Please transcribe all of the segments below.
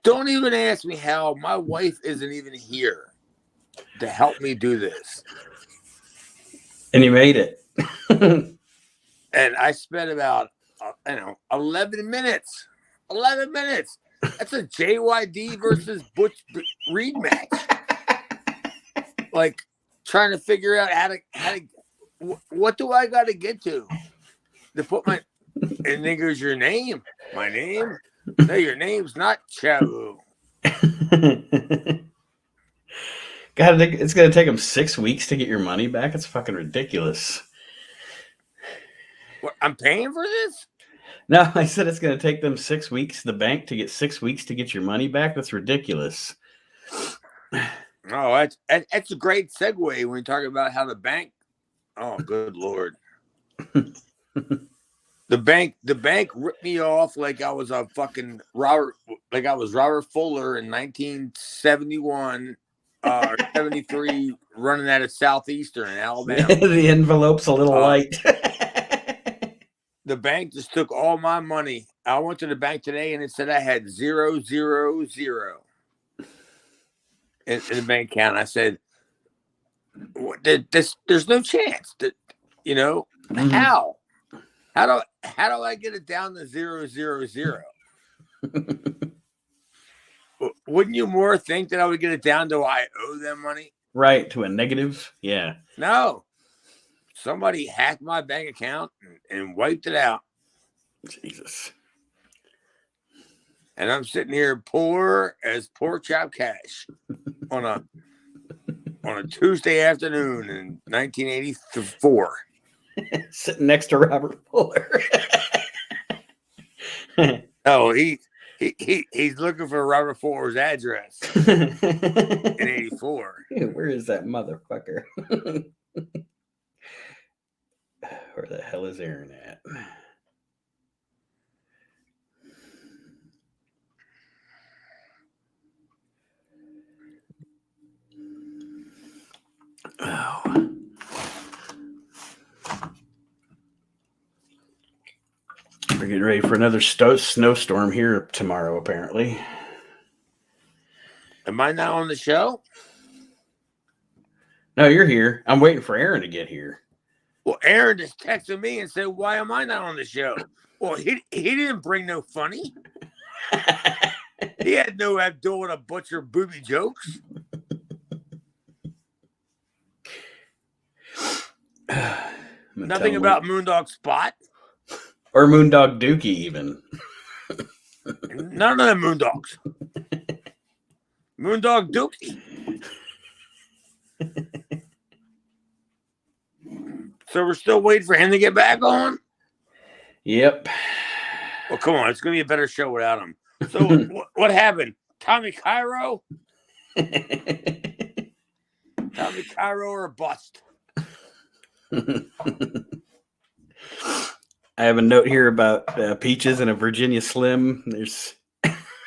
Don't even ask me how. My wife isn't even here to help me do this. And you made it. And I spent about, 11 minutes. 11 minutes. That's a JYD versus Butch Reed match. Like trying to figure out what do I got to get to put my, and then goes your name, my name. No, your name's not Chabu. God, it's gonna take them 6 weeks to get your money back. It's fucking ridiculous. What, I'm paying for this? No, I said it's gonna take them 6 weeks. The bank to get 6 weeks to get your money back. That's ridiculous. Oh, that's a great segue when you talk about how the bank. Oh, good Lord. The bank ripped me off like I was a fucking Robert Fuller in 1971 or 73 running out of Southeastern in Alabama. The envelope's a little light. The bank just took all my money. I went to the bank today and it said I had 000 in the bank account. I said, there's no chance that, how? How do I get it down to 000? Wouldn't you more think that I would get it down to I owe them money? Right, to a negative? Yeah. No. Somebody hacked my bank account and wiped it out. Jesus. And I'm sitting here poor as pork chop cash on a Tuesday afternoon in 1984. Sitting next to Robert Fuller. Oh, he's looking for Robert Fuller's address in 84. Where is that motherfucker? Where the hell is Aaron at? Oh. We're getting ready for another snowstorm here tomorrow, apparently. Am I not on the show? No, you're here. I'm waiting for Aaron to get here. Well, Aaron just texted me and said, "Why am I not on the show?" Well, he didn't bring no funny. He had no Abdul and a butcher booby jokes. Nothing about Moondog Spot. Or Moondog Dookie, even. None of them Moondogs. Moondog Dookie. So we're still waiting for him to get back on? Yep. Well, come on. It's going to be a better show without him. So what happened? Tommy Cairo? Tommy Cairo or a bust? I have a note here about Peaches and a Virginia Slim. There's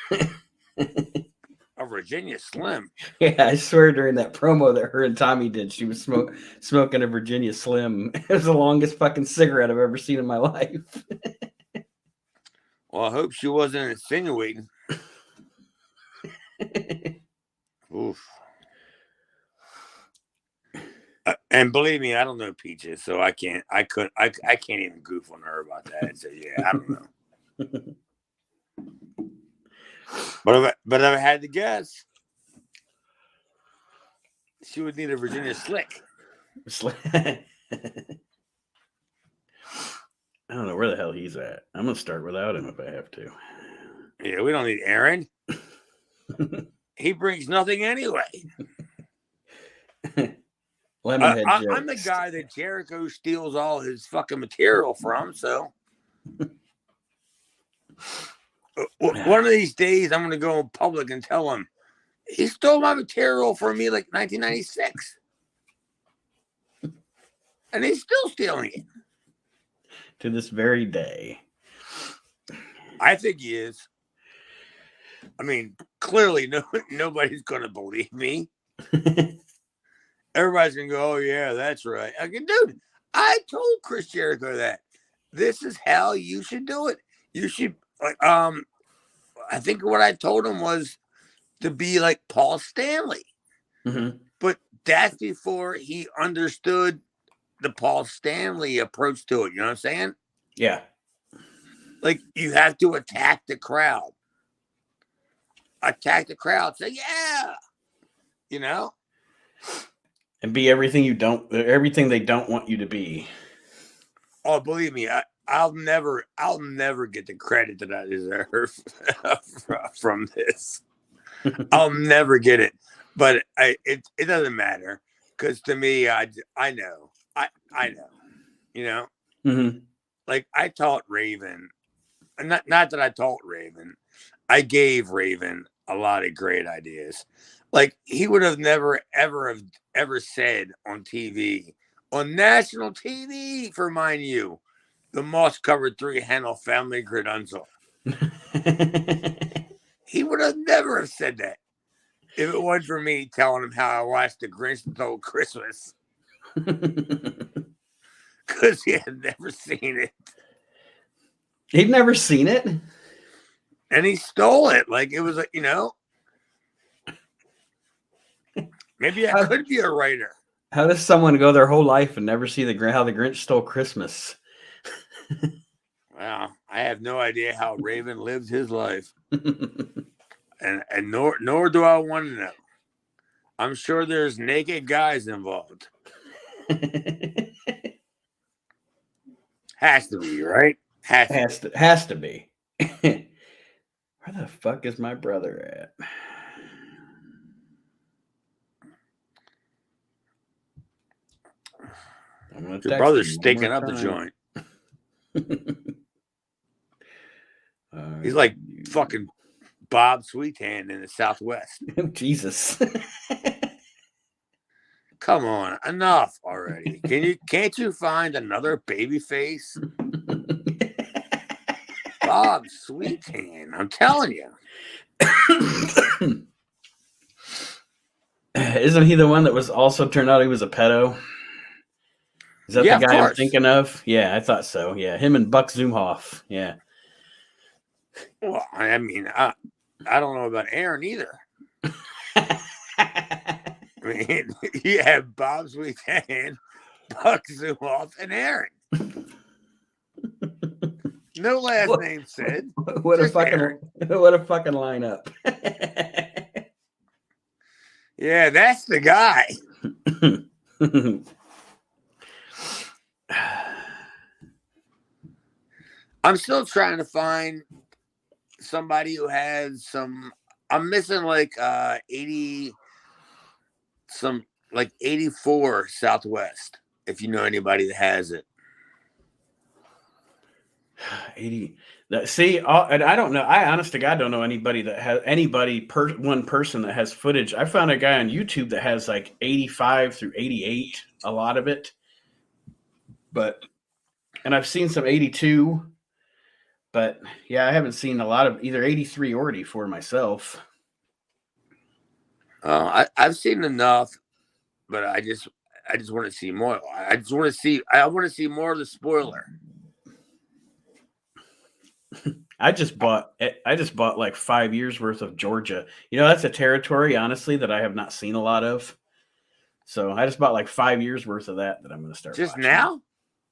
a Virginia Slim. Yeah, I swear during that promo that her and Tommy did, she was smoking a Virginia Slim. It was the longest fucking cigarette I've ever seen in my life. Well, I hope she wasn't insinuating. Oof. And believe me, I don't know Peaches, so I can't even goof on her about that. So yeah, I don't know. But if I had to guess, she would need a Virginia Slick. I don't know where the hell he's at. I'm gonna start without him if I have to. Yeah, we don't need Aaron. He brings nothing anyway. I'm the guy that Jericho steals all his fucking material from, so one of these days I'm going to go in public and tell him he stole my material from me like 1996. And he's still stealing it. To this very day. I think he is. I mean, clearly nobody's going to believe me. Everybody's going to go, oh, yeah, that's right. I go, dude, I told Chris Jericho that. This is how you should do it. You should, like, I think what I told him was to be like Paul Stanley. Mm-hmm. But that's before he understood the Paul Stanley approach to it. You know what I'm saying? Yeah. Like, you have to attack the crowd. Attack the crowd. Say, yeah. You know? And be everything they don't want you to be. Oh, believe me, I'll never get the credit that I deserve from this. I'll never get it. But it doesn't matter, because to me, I know. I know. You know? Mm-hmm. Like, I taught Raven. Not that I taught Raven. I gave Raven a lot of great ideas. Like, he would have never, ever said on TV, on national TV, for mind you, the moss covered 3 handle family credential. He would have never have said that if it wasn't for me telling him how I watched The Grinch Stole Christmas. Because he had never seen it. He'd never seen it? And he stole it. Like, it was, you know, maybe I could be a writer. How does someone go their whole life and never see how the Grinch Stole Christmas? Well, I have no idea how Raven lived his life. and nor do I want to know. I'm sure there's naked guys involved. Has to be, right? Has to be. Where the fuck is my brother at? Your brother's stinking up the joint. He's like fucking Bob Sweetan in the Southwest. Jesus. Come on, enough already. Can't you find another baby face? Bob Sweetan, I'm telling you. Isn't he the one that was also turned out he was a pedo? Is that the guy I'm thinking of? Yeah, I thought so. Yeah, him and Buck Zumhoff. Yeah. Well, I mean, I don't know about Aaron either. I mean, you have Bob Sweetan, Buck Zumhoff, and Aaron. No last name said. What a fucking lineup. Yeah, that's the guy. I'm still trying to find somebody who has some. I'm missing like 84 Southwest. If you know anybody that has it. 80. See, and I don't know. I honest to God don't know anybody that has one person that has footage. I found a guy on YouTube that has like 85 through 88, a lot of it. And I've seen some 82, but yeah, I haven't seen a lot of either 83 or 84 myself. I've seen enough, but I just want to see more. I want to see more of the spoiler. I just bought like 5 years worth of Georgia. You know, that's a territory, honestly, that I have not seen a lot of. So I just bought like 5 years worth of that I'm going to start just watching. Now?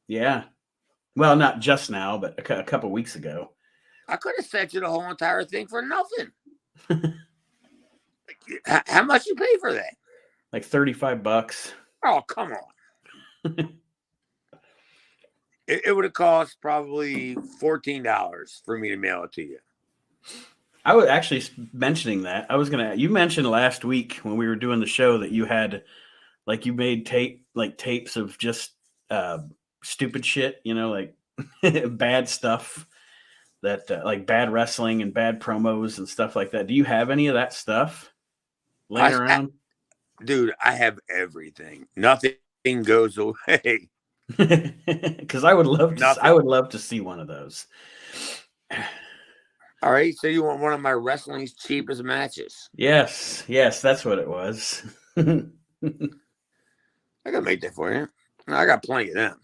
Yeah. Well, not just now, but a couple weeks ago. I could have sent you the whole entire thing for nothing. How much you pay for that? Like $35. Oh, come on. It would have cost probably $14 for me to mail it to you. I was actually mentioning that. You mentioned last week when we were doing the show that you had, like, you made tapes of just stupid shit, you know, like bad stuff that like bad wrestling and bad promos and stuff like that. Do you have any of that stuff laying around? Dude, I have everything. Nothing goes away. Because I would love to see one of those. All right, so you want one of my wrestling's cheapest matches? Yes, that's what it was. I can make that for you. I got plenty of them.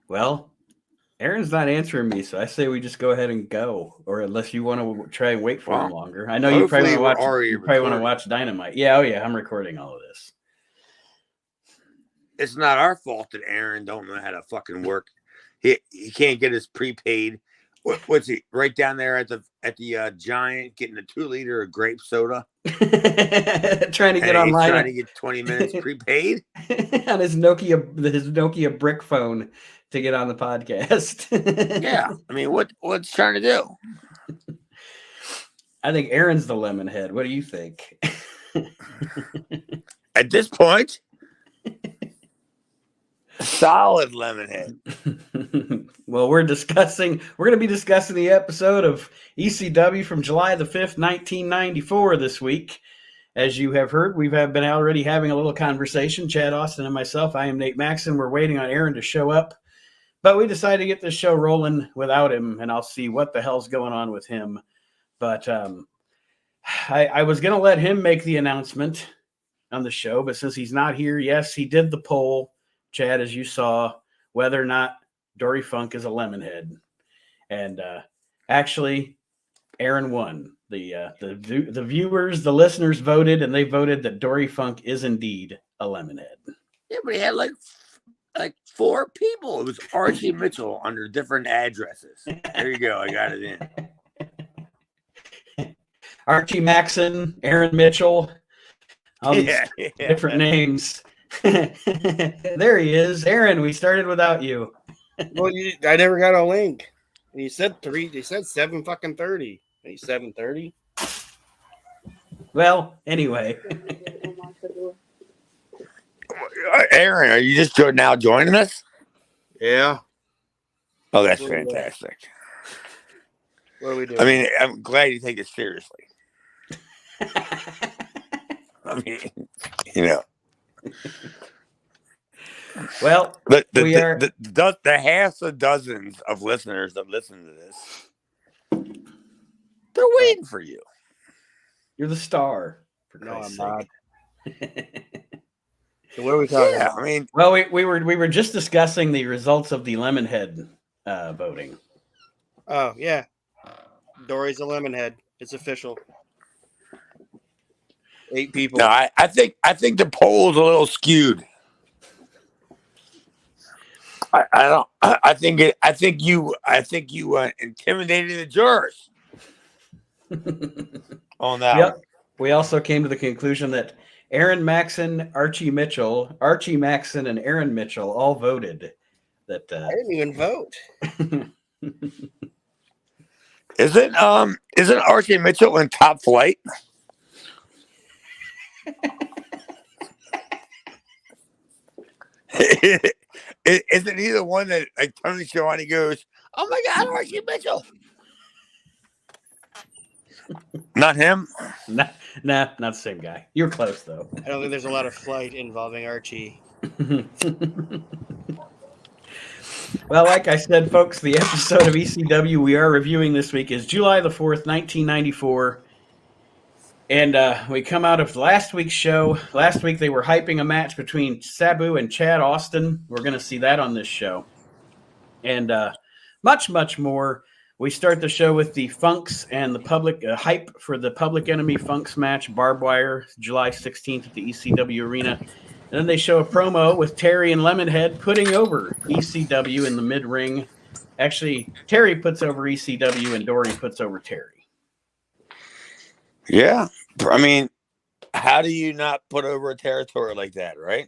Well, Aaron's not answering me, so I say we just go ahead and go. Or unless you want to try and wait for him longer. I know you probably want to watch Dynamite. Yeah, oh yeah, I'm recording all of this. It's not our fault that Aaron don't know how to fucking work. He can't get his prepaid. What's he right down there at the Giant getting a 2-liter of grape soda? Trying to get online. Trying to get 20 minutes prepaid on his Nokia brick phone to get on the podcast. Yeah, I mean, what's trying to do? I think Aaron's the lemon head. What do you think? At this point, solid lemon head. Well, we're going to be discussing the episode of ECW from July the 5th, 1994 this week. As you have heard, we've been already having a little conversation, Chad Austin and myself. I am Nate Maxon. We're waiting on Aaron to show up, but we decided to get this show rolling without him, and I'll see what the hell's going on with him. But I was going to let him make the announcement on the show, but since he's not here, yes, he did the poll, Chad, as you saw, whether or not Dory Funk is a lemonhead. And actually, Aaron won. The viewers, the listeners voted, and they voted that Dory Funk is indeed a lemonhead. Yeah, but he had like 4 people. It was Archie Mitchell under different addresses. There you go. I got it in. Archie Maxon, Aaron Mitchell, all these different names. There he is. Aaron, we started without you. Well, I never got a link. And you said 7:30. Are you 7:30? Well, anyway. Aaron, are you just now joining us? Yeah. Oh, that's fantastic. What are we doing? I mean, I'm glad you take it seriously. I mean, you know. Well, the half a dozens of listeners that listen to this, they're waiting for you. You're the star. No, I'm not. So what are we talking about? I mean, well, we were just discussing the results of the Lemonhead voting. Oh yeah, Dory's a Lemonhead. It's official. 8 people. No, I think the poll's a little skewed. I think you intimidated the jurors on that. Yep. We also came to the conclusion that Aaron Maxon, Archie Maxon, and Aaron Mitchell all voted that. I didn't even vote. Isn't Archie Mitchell in Top Flight? Isn't he the one that like Tony Schiavone goes, "Oh my God, Archie Mitchell"? Not him. Nah, not the same guy. You're close though. I don't think there's a lot of flight involving Archie. Well, like I said, folks, the episode of ECW we are reviewing this week is July the 4th, 1994. And we come out of last week's show. Last week they were hyping a match between Sabu and Chad Austin. We're going to see that on this show. And much, much more. We start the show with the Funks and the public hype for the Public Enemy Funks match, Barbed Wire, July 16th at the ECW Arena. And then they show a promo with Terry and Lemonhead putting over ECW in the mid-ring. Actually, Terry puts over ECW and Dory puts over Terry. Yeah. I mean, how do you not put over a territory like that, right?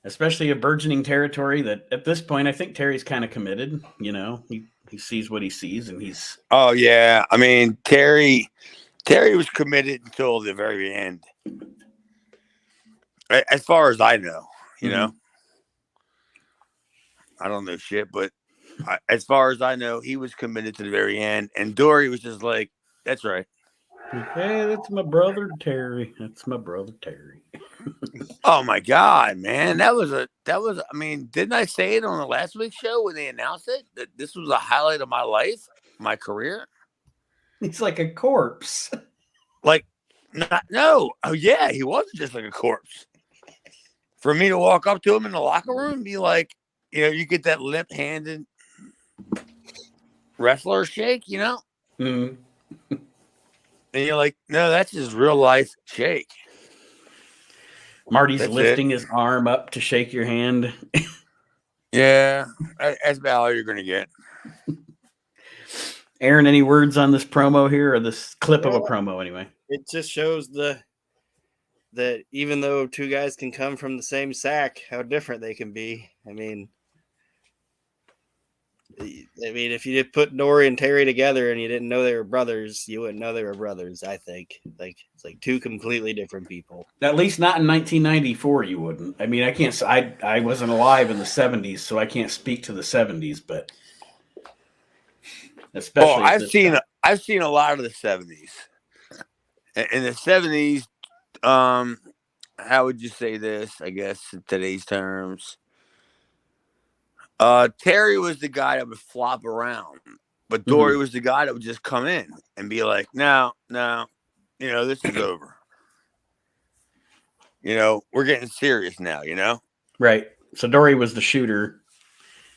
Especially a burgeoning territory that at this point, I think Terry's kind of committed. You know, he sees what he sees and he's. Oh, yeah. I mean, Terry was committed until the very end. As far as I know, you know, I don't know shit, but as far as I know, he was committed to the very end. And Dory was just like, that's right. Hey, that's my brother Terry. That's my brother Terry. Oh my God, man. I mean, didn't I say it on the last week's show when they announced it? That this was a highlight of my life, my career? He's like a corpse. Like, no. Oh yeah, he wasn't just like a corpse. For me to walk up to him in the locker room and be like, you get that limp-handed wrestler shake, Mhm. and you're like, no, that's his real life shake. Marty's That's lifting it. his arm up to shake your hand. Yeah, that's about all you're gonna get. Aaron, any words on this promo here, or this clip of a No, promo anyway? it just shows that even though two guys can come from the same sack, how different they can be. I mean, if you did put Dory and Terry together and you didn't know they were brothers, you wouldn't know they were brothers. I think it's like two completely different people. At least not in 1994, you wouldn't. I mean, I can't. I wasn't alive in the 70s, so I can't speak to the 70s, but especially at this time. I've seen a lot of the 70s. In the 70s, how would you say this? I guess in today's terms, Terry was the guy that would flop around, but Dory was the guy that would just come in and be like, "No, this is over. We're getting serious now. Right. So Dory was the shooter.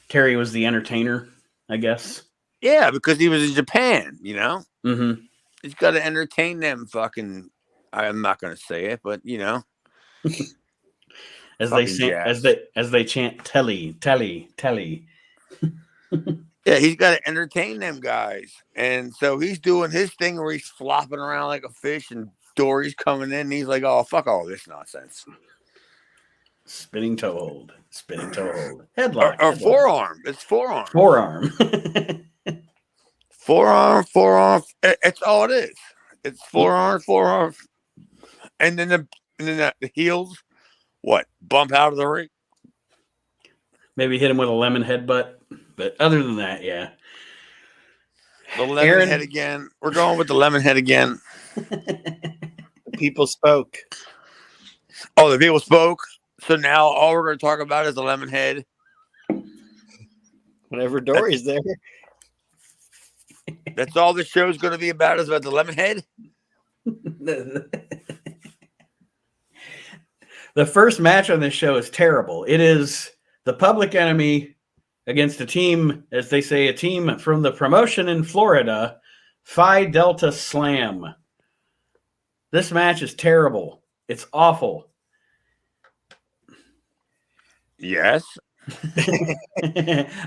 Terry was the entertainer, I guess. Yeah, because he was in Japan. Mm-hmm. He's got to entertain them. Fucking, I'm not gonna say it, but as they chant telly, telly, telly. Yeah, he's got to entertain them guys, and so he's doing his thing where he's flopping around like a fish, and Dory's coming in, and he's like, "Oh, fuck all this nonsense." Spinning toe hold, headlock, Or headlock. forearm. It's forearm. Forearm. It's all it is. It's forearm, and then the heels. What? Bump out of the ring. Maybe hit him with a lemon headbutt, but other than that, yeah. The lemon head again. We're going with the lemon head again. The people spoke. Oh, the people spoke. So now all we're going to talk about is the lemon head. Whenever Dory's there. That's all the show's going to be about is about the lemon head. The first match on this show is terrible. It is the Public Enemy against a team, as they say, a team from the promotion in Florida, Phi Delta Slam. This match is terrible. It's awful. Yes.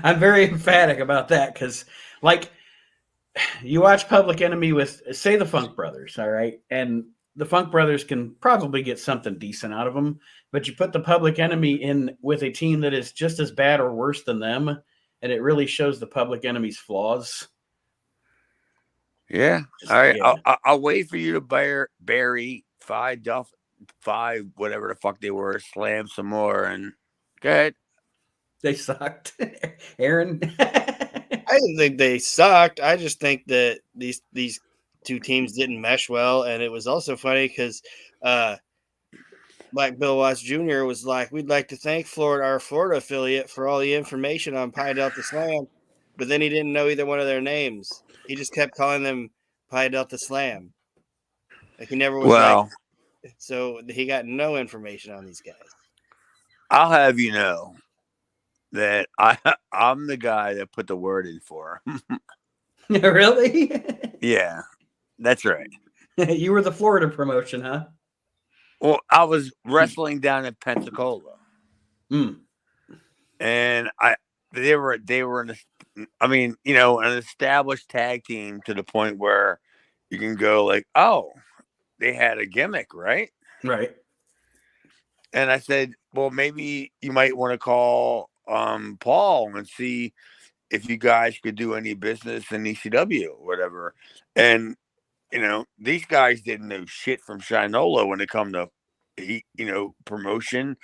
I'm very emphatic about that because, like, you watch Public Enemy with, say, the Funk Brothers, all right? And the Funk Brothers can probably get something decent out of them, but you put the Public Enemy in with a team that is just as bad or worse than them, and it really shows the Public Enemy's flaws. Yeah. All right. Yeah. I'll wait for you to bury Phi, whatever the fuck they were, slam some more, and go ahead. They sucked. Aaron? I didn't think they sucked. I just think that these two teams didn't mesh well, and it was also funny because Black Bill Watts Jr. was like, "We'd like to thank our Florida affiliate for all the information on Pi Delta Slam," but then he didn't know either one of their names. He just kept calling them Pi Delta Slam. Like he never was so he got no information on these guys. I'll have you know that I'm the guy that put the word in for him. Really? Yeah, that's right. You were the Florida promotion, huh? Well, I was wrestling down in Pensacola, and they were an established tag team to the point where you can go like, oh, they had a gimmick, right? Right. And I said, well, maybe you might want to call Paul and see if you guys could do any business in ECW or whatever. And these guys didn't know shit from Shinola when it come to promotion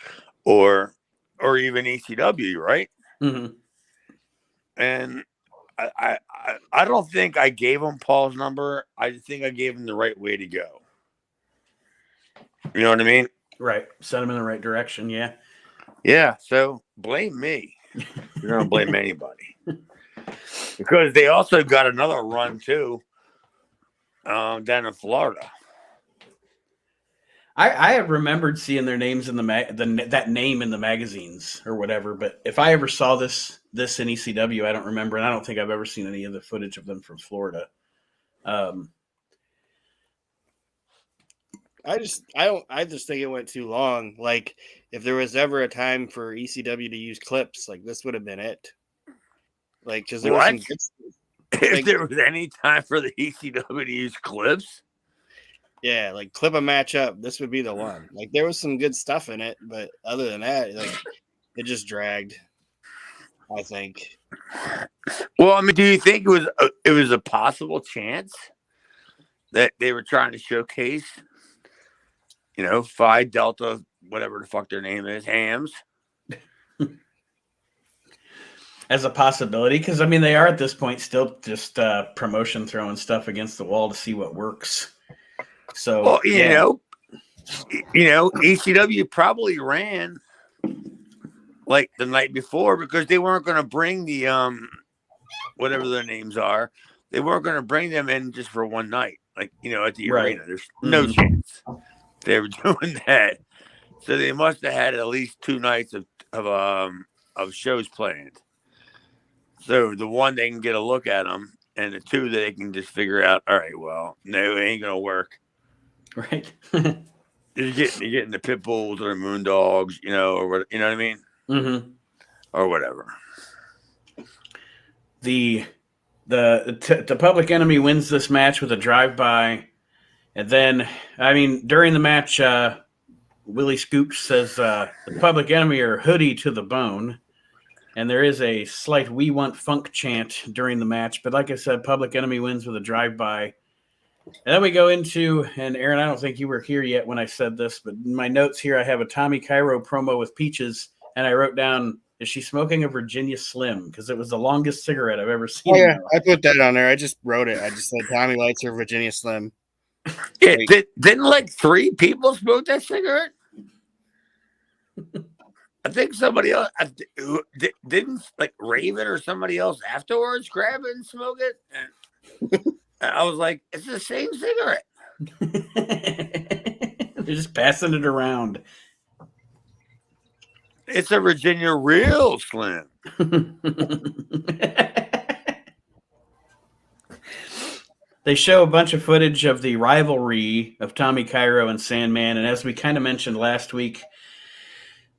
or even ECW, right? Mm-hmm. And I don't think I gave him Paul's number. I think I gave him the right way to go. You know what I mean? Right. Sent him in the right direction. Yeah. Yeah. So blame me. You're gonna blame anybody because they also got another run too down in Florida. I have remembered seeing their names in that name in the magazines or whatever. But if I ever saw this in ECW, I don't remember, and I don't think I've ever seen any of the footage of them from Florida. I just think it went too long. Like, if there was ever a time for ECW to use clips, like this would have been it. Like, because there was some good, if there was any time for the ECW to use clips, yeah, like clip a match up, this would be the one. Like, there was some good stuff in it, but other than that, like, it just dragged, I think. Well, I mean, do you think it was a possible chance that they were trying to showcase, Phi Delta, whatever the fuck their name is, hams? As a possibility, because I mean, they are at this point still just promotion throwing stuff against the wall to see what works. So, well, ECW probably ran like the night before because they weren't going to bring the whatever their names are. They weren't going to bring them in just for one night, like at the arena. There's no chance they were doing that. So they must have had at least 2 nights of shows planned. So the one they can get a look at them, and the 2 that they can just figure out. All right, well, no, it ain't gonna work. Right. You're getting the pit bulls or the moon dogs, or what? You know what I mean? Mm-hmm. Or whatever. The Public Enemy wins this match with a drive-by, and then during the match, Willie Scoops says the Public Enemy are hoodie to the bone. And there is a slight "We Want Funk" chant during the match. But like I said, Public Enemy wins with a drive-by. And then we go into, and Aaron, I don't think you were here yet when I said this, but in my notes here, I have a Tommy Cairo promo with Peaches, and I wrote down, is she smoking a Virginia Slim? Because it was the longest cigarette I've ever seen. Oh, yeah, I put that on there. I just wrote it. I just said Tommy likes her Virginia Slim. Yeah, didn't like 3 people smoke that cigarette? I think somebody else didn't, like Raven or somebody else afterwards grab it and smoke it. And I was like, it's the same cigarette. They're just passing it around. It's a Virginia Real Slim. They show a bunch of footage of the rivalry of Tommy Cairo and Sandman. And as we kind of mentioned last week,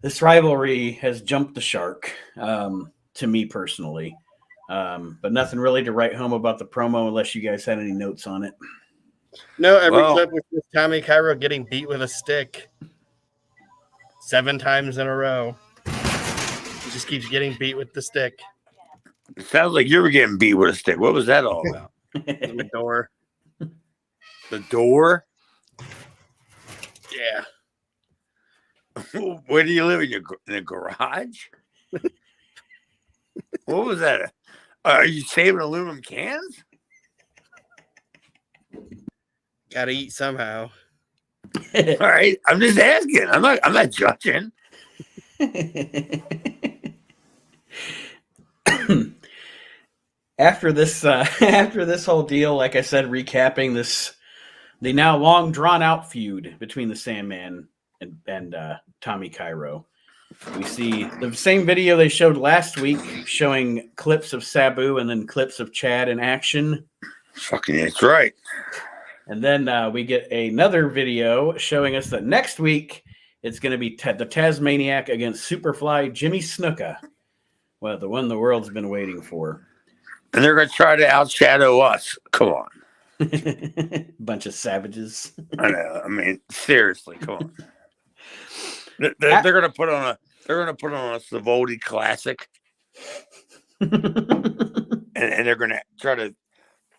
this rivalry has jumped the shark, to me personally. But nothing really to write home about the promo unless you guys had any notes on it. No, every clip was just Tommy Cairo getting beat with a stick 7 times in a row. He just keeps getting beat with the stick. It sounds like you were getting beat with a stick. What was that all about? The door. The door? Yeah. Where do you live? In a garage? What was that? Are you saving aluminum cans? Gotta eat somehow. All right, I'm just asking. I'm not judging. After this whole deal, like I said, recapping the now long drawn out feud between the Sandman and Tommy Cairo. We see the same video they showed last week, showing clips of Sabu and then clips of Chad in action. Fucking, that's right. And then we get another video showing us that next week it's going to be the Tasmaniac against Superfly Jimmy Snuka. Well, the one the world's been waiting for. And they're going to try to outshadow us. Come on. Bunch of savages. I know. I mean, seriously, come on. They're going to put on a Savoldi classic. and they're going to try to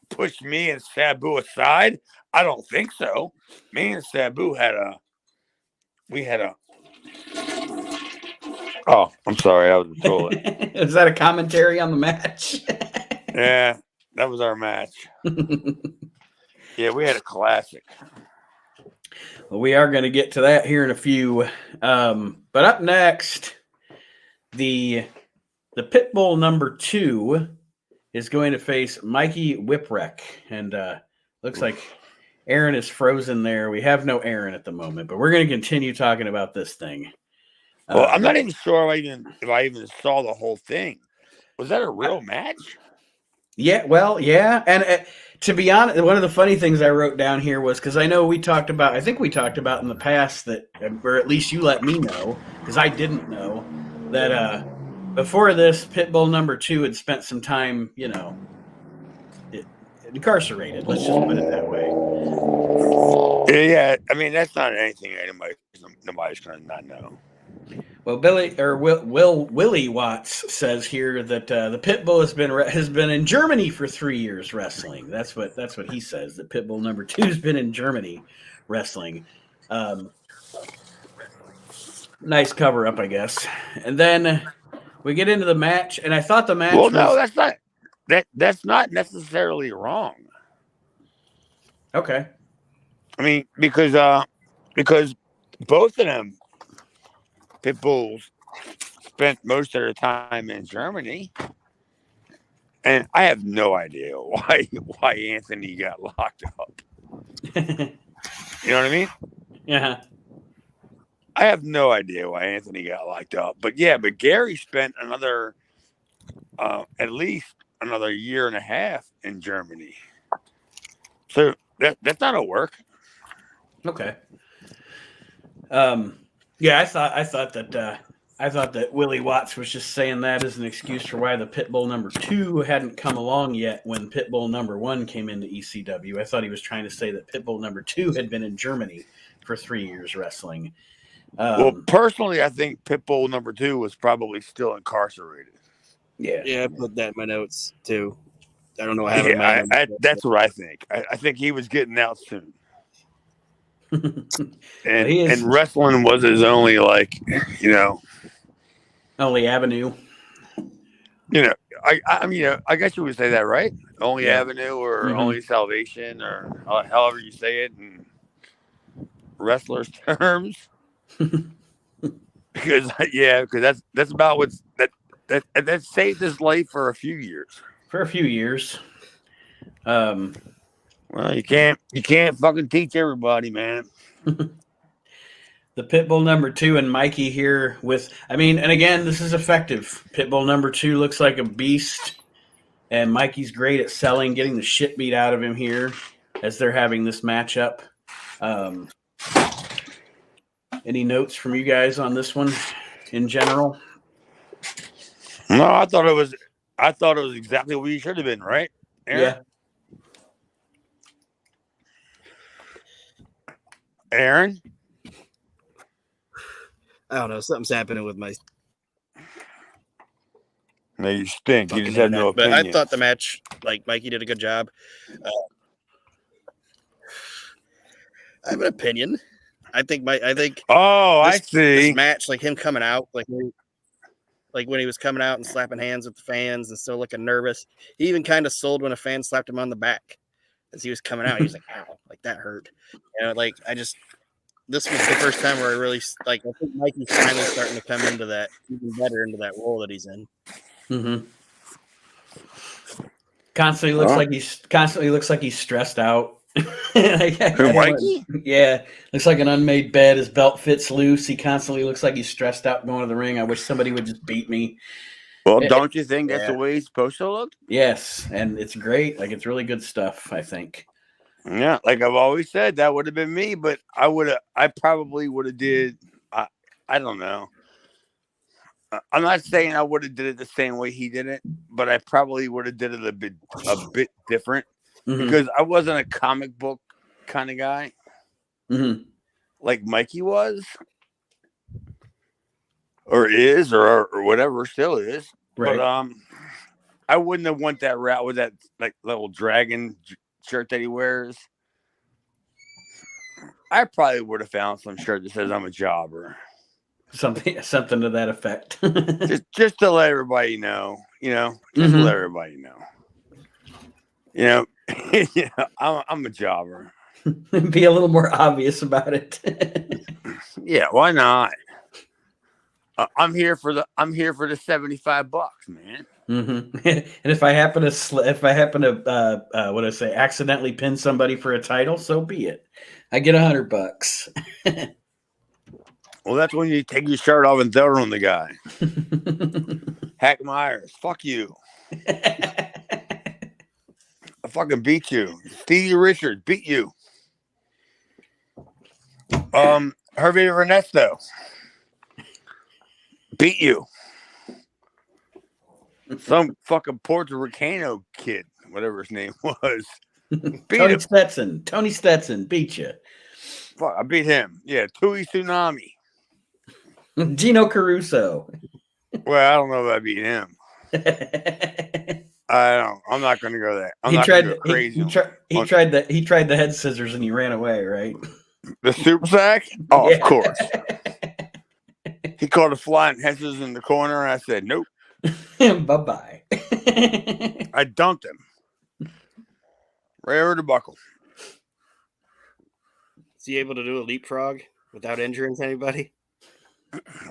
push me and Sabu aside. I don't think so. Me and Sabu we had a oh, I'm sorry, I was a toilet. Is that a commentary on the match? Yeah, that was our match. Yeah, we had a classic. Well, we are going to get to that here in a few. But up next, the Pitbull number 2 is going to face Mikey Whipwreck. And looks like Aaron is frozen there. We have no Aaron at the moment, but we're going to continue talking about this thing. Well, I'm not even sure if I even saw the whole thing. Was that a real match? Yeah, well, yeah. And to be honest, one of the funny things I wrote down here was because I know I think we talked about in the past that, or at least you let me know, because I didn't know, that before this, Pitbull number 2 had spent some time, incarcerated. Let's just put it that way. Yeah, I mean, that's not anything nobody's going to not know. Well, Willie Watts says here that the Pitbull has been in Germany for 3 years wrestling. That's what he says. That Pitbull number 2 has been in Germany wrestling. Nice cover up, I guess. And then we get into the match, and I thought the match. Well, no, that's not necessarily wrong. Okay. I mean, because both of them Pitbulls spent most of their time in Germany, and I have no idea why Anthony got locked up. You know what I mean? Yeah. I have no idea why Anthony got locked up, but Gary spent at least another year and a half in Germany, so that's not a work. Okay. Yeah, I thought that Willie Watts was just saying that as an excuse for why the Pitbull number 2 hadn't come along yet when Pitbull number 1 came into ECW. I thought he was trying to say that Pitbull number 2 had been in Germany for 3 years wrestling. Well, personally, I think Pitbull number 2 was probably still incarcerated. Yeah, I put that in my notes too. I don't know what happened. That's what I think. I think he was getting out soon. and wrestling was his only only avenue. I guess you would say that, right? Only avenue or only salvation, or however you say it in wrestlers' terms. because that's about that saved his life for a few years. Well, you can't fucking teach everybody, man. The Pitbull number 2 and Mikey here and again, this is effective. Pitbull number 2 looks like a beast, and Mikey's great at selling, getting the shit beat out of him here as they're having this matchup. Any notes from you guys on this one in general? No, I thought it was exactly what you should have been, right, Aaron? Yeah. Aaron? I don't know. Something's happening with my. No, you stink. You just have no opinion. But I thought the match, Mikey did a good job. I have an opinion. I think. I see. This match, him coming out, when he was coming out and slapping hands with the fans and still looking nervous. He even kind of sold when a fan slapped him on the back as he was coming out. He was like, "Ow!" That hurt. This was the first time where I really I think Mikey's finally starting to come into that even better into that role that he's in. Mm-hmm. Constantly looks like he's stressed out. Mikey? Yeah, looks like an unmade bed. His belt fits loose. He constantly looks like he's stressed out going to the ring. I wish somebody would just beat me. Well, don't you think that's the way he's supposed to look? Yes, and it's great. It's really good stuff, I think. Yeah, like I've always said, that would have been me, but I probably would have did. I don't know. I'm not saying I would have did it the same way he did it, but I probably would have did it a bit different because I wasn't a comic book kind of guy, like Mikey was, or is, or whatever, still is. Right. But I wouldn't have went that route with that little dragon shirt that he wears. I probably would have found some shirt that says I'm a jobber. Something to that effect. just to let everybody know, to let everybody know. I'm a jobber. Be a little more obvious about it. Yeah, why not? I'm here for the $75, man. Mm-hmm. And if I happen to what do I say, accidentally pin somebody for a title, so be it. I get $100. Well, that's when you take your shirt off and throw it on the guy. Hack Myers, fuck you. I fucking beat you. Stevie Richards beat you. Hervey Ernesto beat you. Some fucking Puerto Ricano kid, whatever his name was, beat him. Tony Stetson beat you. Fuck, I beat him. Yeah, Tui Tsunami. Gino Caruso. Well, I don't know if I beat him. I'm not going to go there. I'm he not tried going to go crazy. he tried the head scissors and he ran away, right? The super sack? Oh, Yeah. Of course. He called a flying head scissors in the corner, and I said, nope. Bye-bye. I dumped him. Right over the buckle. Is he able to do a leapfrog without injuring anybody?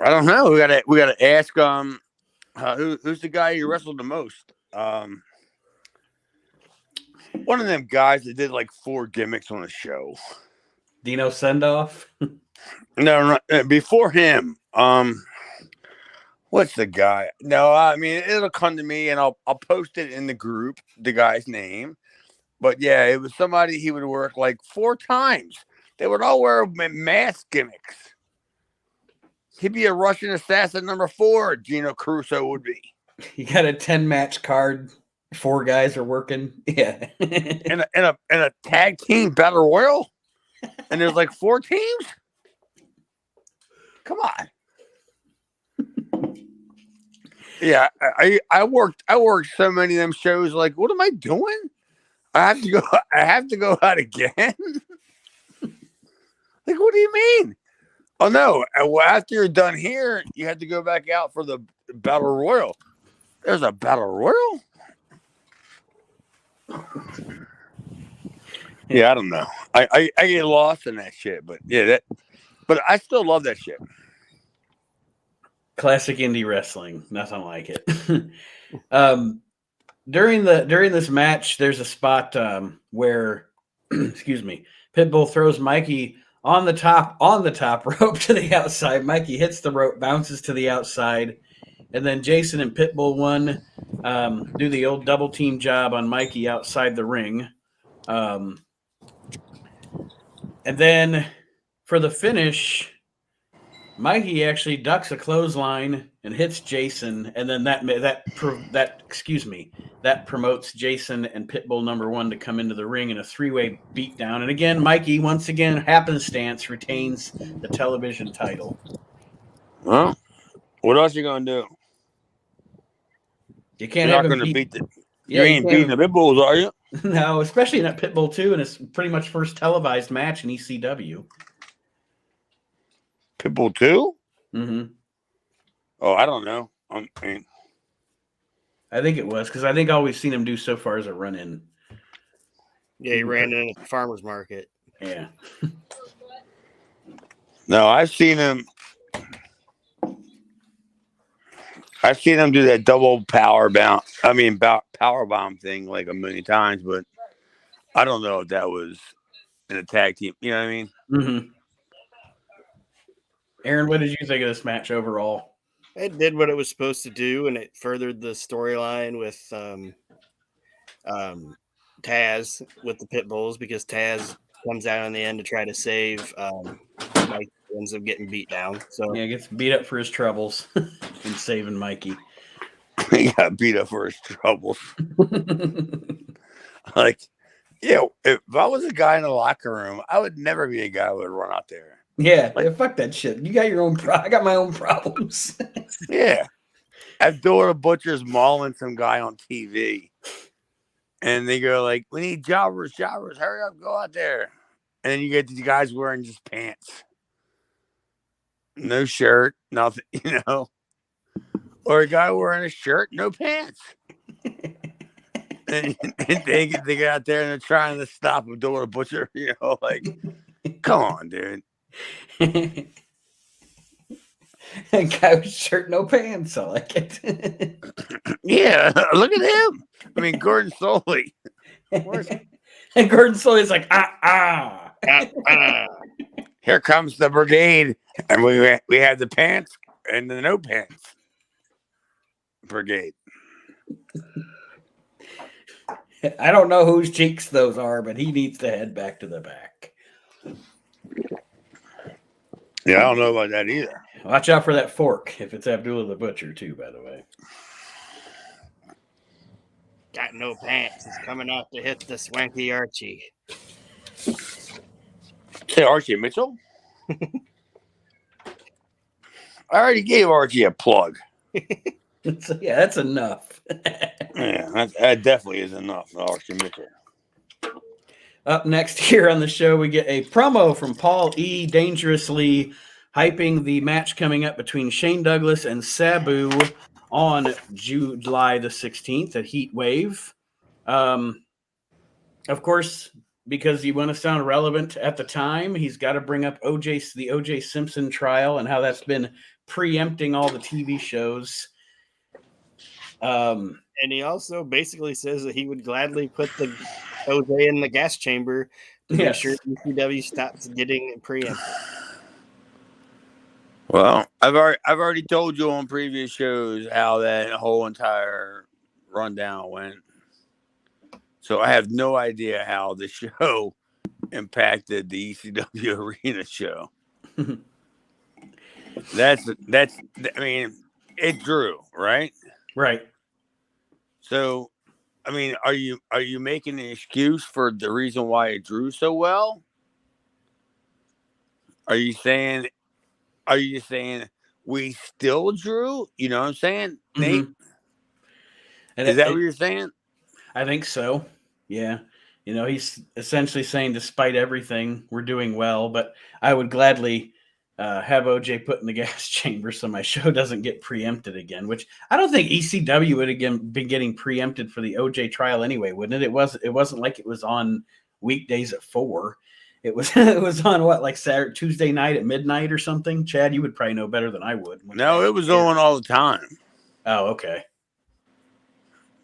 I don't know. We gotta ask who's the guy you wrestled the most? One of them guys that did like 4 gimmicks on a show. Dino Sendoff? No, before him. What's the guy? No, I mean it'll come to me and I'll post it in the group, the guy's name. But yeah, it was somebody he would work like 4 times. They would all wear mask gimmicks. He'd be a Russian assassin number 4, Gino Caruso would be. You got a 10-match card. 4 guys are working. Yeah. in a tag team battle royal? And there's like 4 teams? Come on. Yeah, I worked so many of them shows. Like, what am I doing? I have to go out again. Like, what do you mean? Oh no! After you're done here, you have to go back out for the battle royal. There's a battle royal. Yeah, I don't know. I get lost in that shit, but yeah, but I still love that shit. Classic indie wrestling, nothing like it. During this match, there's a spot where, excuse me, Pitbull throws Mikey on the top rope to the outside. Mikey hits the rope, bounces to the outside, and then Jason and Pitbull do the old double team job on Mikey outside the ring. And then for the finish, Mikey actually ducks a clothesline and hits Jason, and then that promotes Jason and Pitbull number 1 to come into the ring in a 3-way beatdown. And again, Mikey, once again, happenstance, retains the television title. Well, what else are you gonna do? You can't You're have not him gonna beat the. Yeah, you ain't beating the Pitbulls, are you? No, especially in that Pitbull 2, and it's pretty much first televised match in ECW. Pitbull 2? Mm-hmm. Oh, I don't know. I think it was, because I think all we've seen him do so far is a run-in. Yeah, he ran in at the farmer's market. Yeah. No, I've seen him do that double power bomb thing like a million times, but I don't know if that was in a tag team. You know what I mean? Mm-hmm. Aaron, what did you think of this match overall? It did what it was supposed to do, and it furthered the storyline with Taz with the Pitbulls, because Taz comes out in the end to try to save Mike, ends up getting beat down. So yeah, gets beat up for his troubles and saving Mikey. He got beat up for his troubles. Like, yeah, if I was a guy in the locker room, I would never be a guy who would run out there. Yeah, fuck that shit. You got your own I got my own problems. Yeah. Abdullah Butcher's mauling some guy on TV. And they go like, we need jobbers, hurry up, go out there. And then you get these guys wearing just pants. No shirt, nothing, you know. Or a guy wearing a shirt, no pants. and they get out there and they're trying to stop Abdullah Butcher, you know, like, come on, dude. Guy with shirt, no pants. I like it. Yeah, look at him. I mean, Gordon Soley. Where's And Gordon Soley's like, ah. Here comes the brigade, and we have the pants and the no pants brigade. I don't know whose cheeks those are, but he needs to head back to the back. Yeah, I don't know about that either. Watch out for that fork if it's Abdullah the Butcher, too, by the way. Got no pants. He's coming out to hit the swanky Archie. Say Archie Mitchell? I already gave Archie a plug. So, yeah, that's enough. Yeah, that definitely is enough for Archie Mitchell. Up next here on the show, we get a promo from Paul E. Dangerously hyping the match coming up between Shane Douglas and Sabu on July the 16th at Heat Wave. Of course, because you want to sound relevant at the time, he's got to bring up the O.J. Simpson trial and how that's been preempting all the TV shows. And he also basically says that he would gladly put the OJ in the gas chamber to make sure ECW stops getting preempted. Well, I've already told you on previous shows how that whole entire rundown went. So I have no idea how the show impacted the ECW arena show. That's I mean, it drew, right? Right. So, I mean, are you making an excuse for the reason why it drew so well? Are you saying we still drew? You know what I'm saying, Nate? And is that what you're saying? I think so. Yeah. You know, he's essentially saying, despite everything, we're doing well, but I would gladly have OJ put in the gas chamber so my show doesn't get preempted again, which I don't think ECW would have been getting preempted for the OJ trial anyway, wouldn't it? It wasn't like it was on weekdays at 4. It was on what, like Saturday, Tuesday night at midnight or something? Chad, you would probably know better than I would. No, it was on all the time. Oh, okay.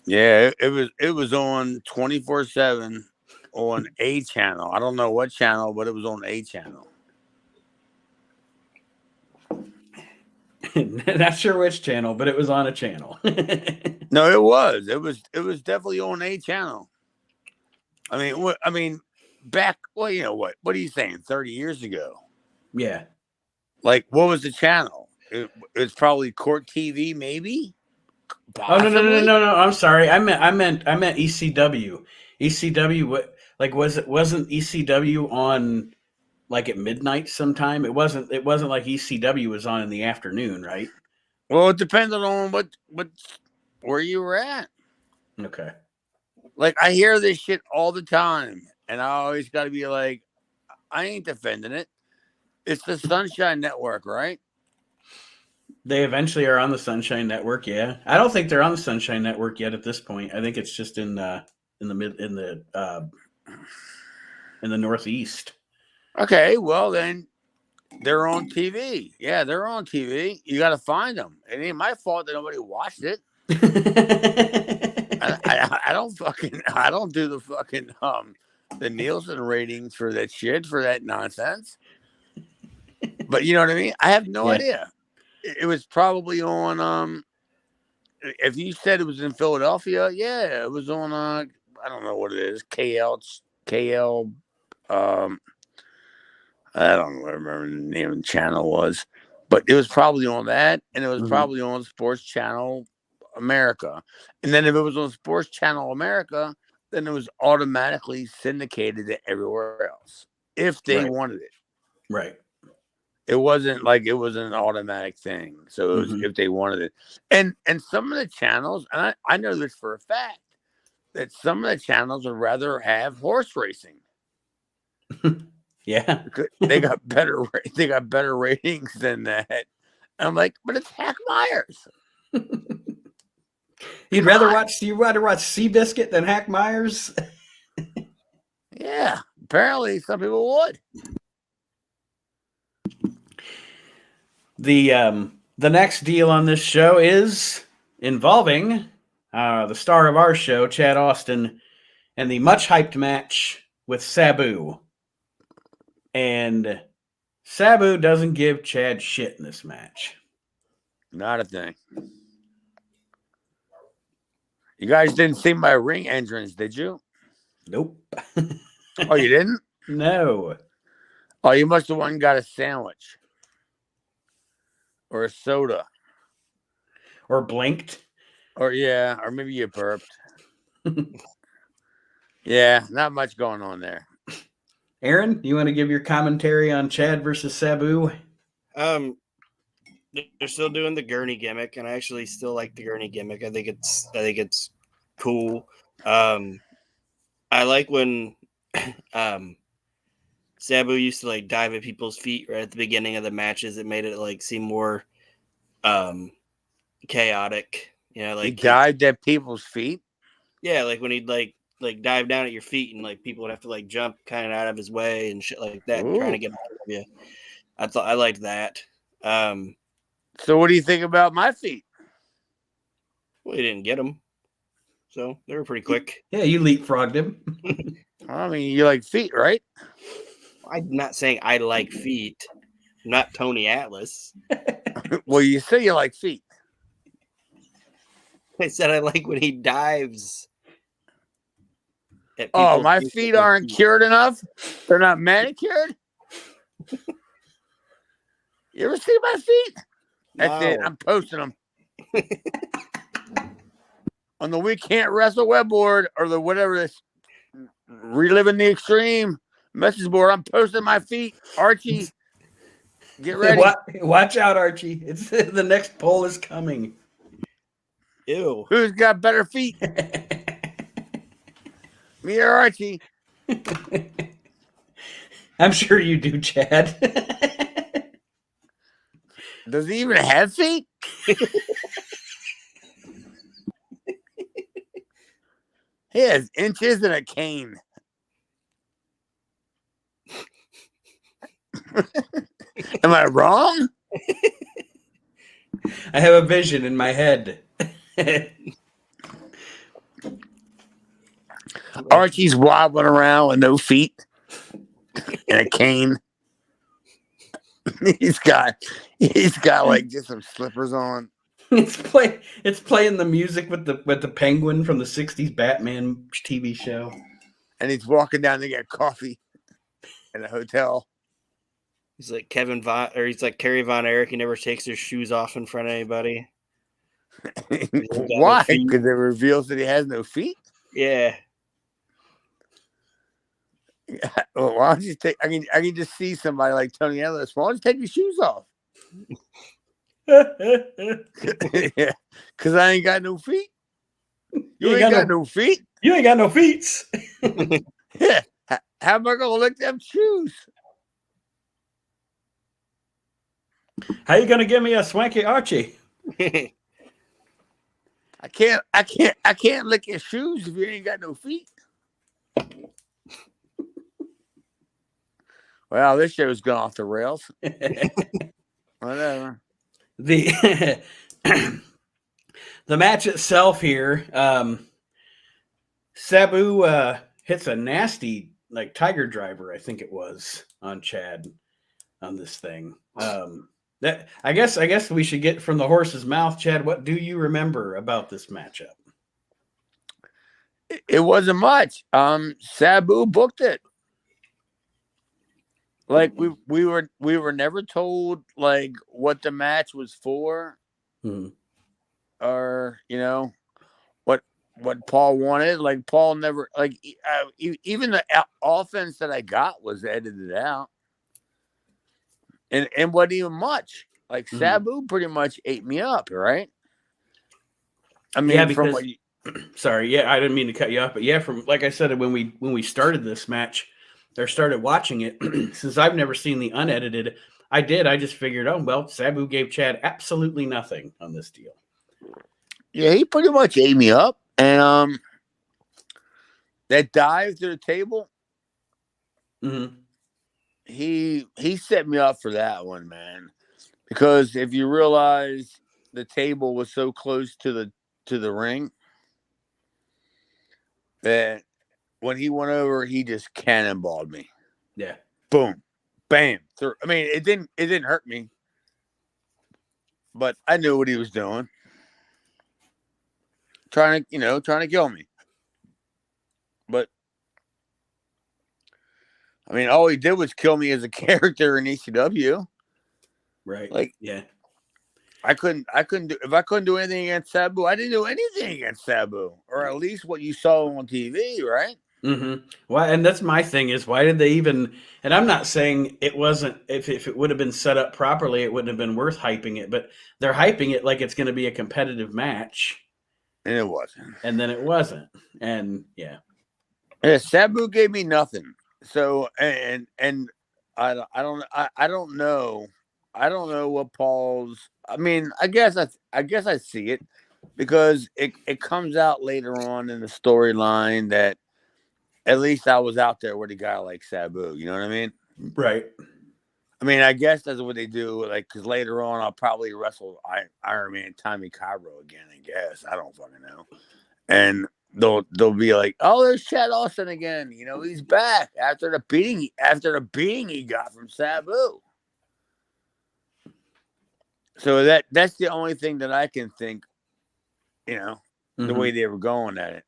Yeah, it was on 24/7 on A channel. I don't know what channel, but it was on A channel. Not sure which channel, but it was on a channel. No, it was. It was definitely on A channel. I mean, back. Well, you know what? What are you saying? 30 years ago? Yeah. Like, what was the channel? It's probably Court TV, maybe. Possibly? Oh no! I'm sorry. I meant ECW. ECW. What? Like, wasn't ECW on like at midnight sometime? It wasn't like ECW was on in the afternoon, right? Well, it depended on where you were at. Okay. Like, I hear this shit all the time, and I always got to be like, I ain't defending it. It's the Sunshine Network, right? They eventually are on the Sunshine Network. Yeah, I don't think they're on the Sunshine Network yet at this point. I think it's just in the Northeast. Okay, well then they're on TV. Yeah, they're on TV. You got to find them. It ain't my fault that nobody watched it. I don't do the fucking the Nielsen ratings for that shit, for that nonsense. But you know what I mean? I have no idea. It was probably on if you said it was in Philadelphia, yeah, it was on I don't know what it is, KL I don't remember the name of the channel was, but it was probably on that, and it was probably on Sports Channel America. And then if it was on Sports Channel America, then it was automatically syndicated to everywhere else if they wanted it. Right. It wasn't like it was an automatic thing. So it was if they wanted it. And some of the channels, and I know this for a fact, that some of the channels would rather have horse racing. Yeah. They got better ratings than that. And I'm like, but it's Hack Myers. You'd rather watch Seabiscuit than Hack Myers? Yeah, apparently some people would. The next deal on this show is involving the star of our show, Chad Austin, and the much hyped match with Sabu. And Sabu doesn't give Chad shit in this match. Not a thing. You guys didn't see my ring entrance, did you? Nope. Oh, you didn't? No. Oh, you must have went and got a sandwich. Or a soda. Or blinked. Or maybe you burped. Yeah, not much going on there. Aaron, you want to give your commentary on Chad versus Sabu? They're still doing the gurney gimmick, and I actually still like the gurney gimmick. I think it's cool. I like when Sabu used to like dive at people's feet right at the beginning of the matches. It made it like seem more chaotic. You know, like he dived at people's feet. Yeah, like when he'd like dive down at your feet, and like people would have to like jump kind of out of his way and shit like that, and trying to get out of you. I liked that. So what do you think about my feet? Well, he didn't get them, so they were pretty quick. Yeah, you leapfrogged him. I mean, you like feet, right? I'm not saying I like feet. I'm not Tony Atlas. Well, you say you like feet. I said I like when he dives. At Oh, people's my feet feet with their aren't cured enough? They're not manicured? You ever see my feet? That's it. No. I'm posting them. On the We Can't Wrestle web board or the whatever this Reliving the Extreme message board, I'm posting my feet. Archie, get ready. Watch out, Archie. It's the next poll is coming. Ew. Who's got better feet? Me or Archie? I'm sure you do, Chad. Does he even have feet? He has inches and a cane. Am I wrong? I have a vision in my head. Archie's wobbling around with no feet and a cane. He's got like just some slippers on. It's playing the music with the penguin from the 60s Batman TV show. And he's walking down to get coffee in a hotel. He's like he's like Kerry Von Erich. He never takes his shoes off in front of anybody. Why? Because it reveals that he has no feet? Yeah. Well, why don't you take? I can just see somebody like Tony Ellis. Why don't you take your shoes off? Yeah, because I ain't got no feet. You ain't got no feet. You ain't got no feet. Yeah. How am I gonna lick them shoes? How you gonna give me a swanky Archie? I can't lick your shoes if you ain't got no feet. Well, this show's gone off the rails. Whatever. The match itself here, Sabu hits a nasty like tiger driver, I think it was, on Chad on this thing. That I guess we should get from the horse's mouth, Chad. What do you remember about this matchup? It wasn't much. Sabu booked it. Like we were never told like what the match was for, or what Paul wanted. Like Paul never like even the offense that I got was edited out, and wasn't even much. Like Sabu pretty much ate me up, right? I mean, because sorry, I didn't mean to cut you off, but from like I said when we started this match. Or started watching it, since I've never seen the unedited, I just figured, oh, well, Sabu gave Chad absolutely nothing on this deal. Yeah, he pretty much ate me up. And that dive to the table, he set me up for that one, man. Because if you realize the table was so close to the ring that when he went over, he just cannonballed me. Yeah. Boom, bam. I mean, it didn't hurt me, but I knew what he was doing, trying to kill me. But I mean, all he did was kill me as a character in ECW. Right. Like, yeah. I couldn't do if I couldn't do anything against Sabu. I didn't do anything against Sabu, or at least what you saw on TV, right? Mm-hmm. Well, and that's my thing is why did they even? And I'm not saying it wasn't. If it would have been set up properly, it wouldn't have been worth hyping it. But they're hyping it like it's going to be a competitive match, And it wasn't. and then it wasn't. And yeah, Sabu gave me nothing. So and I don't know. I don't know what Paul's. I mean, I guess I see it because it comes out later on in the storyline that at least I was out there with a guy like Sabu. You know what I mean? right. I mean, I guess that's what they do. Like, because later on, I'll probably wrestle Iron Man Tommy Cairo again. I guess I don't fucking know. And they'll be like, "Oh, there's Chad Austin again. You know, he's back after the beating he got from Sabu." So that's the only thing that I can think. You know, the way they were going at it,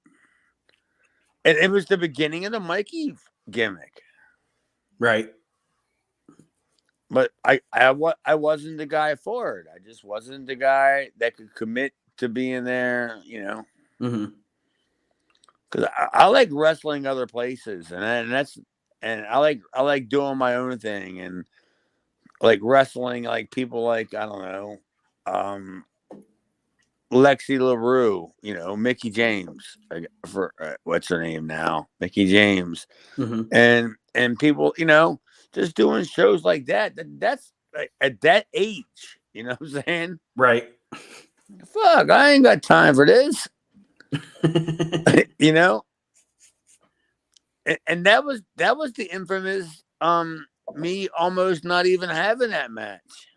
and it was the beginning of the Mikey gimmick, right? But I wasn't the guy for it. I just wasn't the guy that could commit to being there. You know. Because I like wrestling other places, and I like doing my own thing, and like wrestling like people like I don't know, Lexi LaRue, you know, Mickey James for what's her name now, Mickey James, and people, you know, just doing shows like that. That's like, at that age, you know what I'm saying? Right. Fuck, I ain't got time for this. You know, and that was the infamous me almost not even having that match.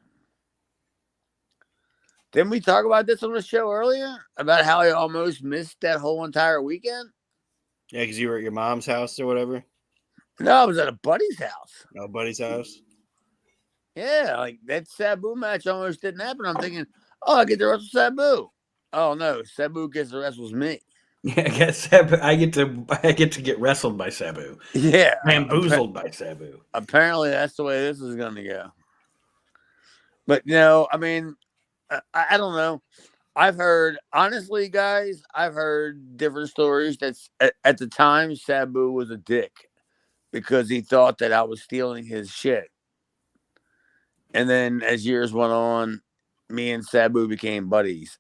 Didn't we talk about this on the show earlier about how I almost missed that whole entire weekend? Yeah, because you were at your mom's house or whatever. No, I was at a buddy's house. Oh, buddy's house. Yeah, like that Sabu match almost didn't happen. I'm thinking, oh, I get to wrestle Sabu. Oh no, Sabu gets to wrestle me. Yeah, I guess I get to get wrestled by Sabu. Yeah, bamboozled by Sabu. Apparently, that's the way this is going to go. But you know, I mean, I don't know. I've heard, honestly, guys, I've heard different stories. That's at the time, Sabu was a dick because he thought that I was stealing his shit. And then as years went on, me and Sabu became buddies.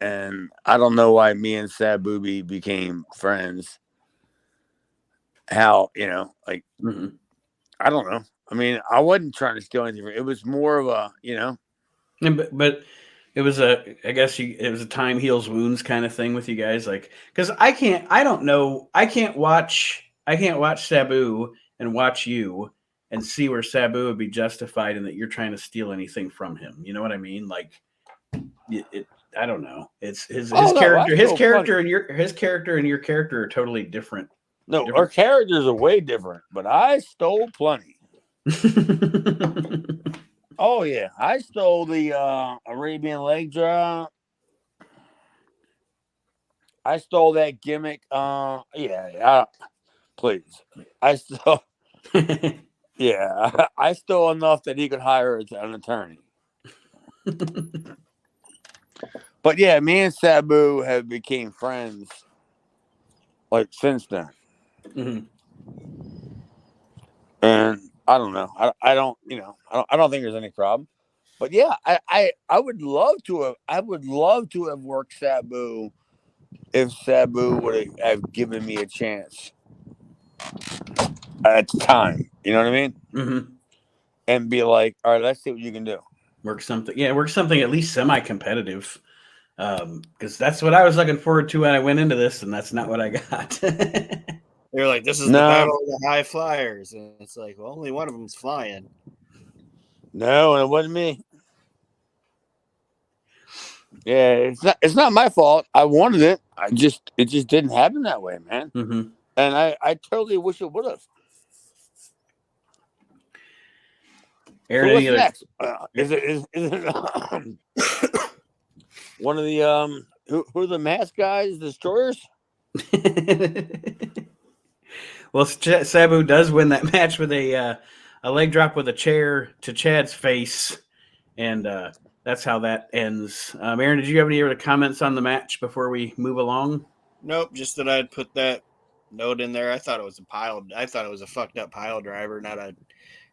And I don't know why me and Sabu became friends. How, you know, like, I don't know. I mean, I wasn't trying to steal anything. It was more of a, you know. But it was it was a time heals wounds kind of thing with you guys. Like, because I can't watch Sabu and watch you and see where Sabu would be justified in that you're trying to steal anything from him. You know what I mean? Like, I don't know. It's his character. His character and your character are totally different. No, our characters are way different, but I stole plenty. Oh yeah, I stole the Arabian leg drop. I stole that gimmick. Please, I stole. Yeah, I stole enough that he could hire an attorney. But yeah, me and Sabu have became friends like since then. And I don't know. I don't, you know, I don't think there's any problem. But yeah, I would love to have worked Sabu if Sabu would have given me a chance at the time. You know what I mean? And be like, all right, let's see what you can do. Work something at least semi-competitive. Because that's what I was looking forward to when I went into this, and that's not what I got. They're like, this is the battle of the high flyers. And it's like, well, only one of them's flying. No, and it wasn't me. Yeah, it's not my fault. I wanted it. It just didn't happen that way, man. Mm-hmm. And I totally wish it would have. Aaron, So any what's other? next? Is it one of the who are the mask guys, destroyers? Well, Sabu does win that match with a leg drop with a chair to Chad's face, and that's how that ends. Aaron, did you have any other comments on the match before we move along? Nope, just that I'd put that note in there. I thought it was a fucked up pile driver, not a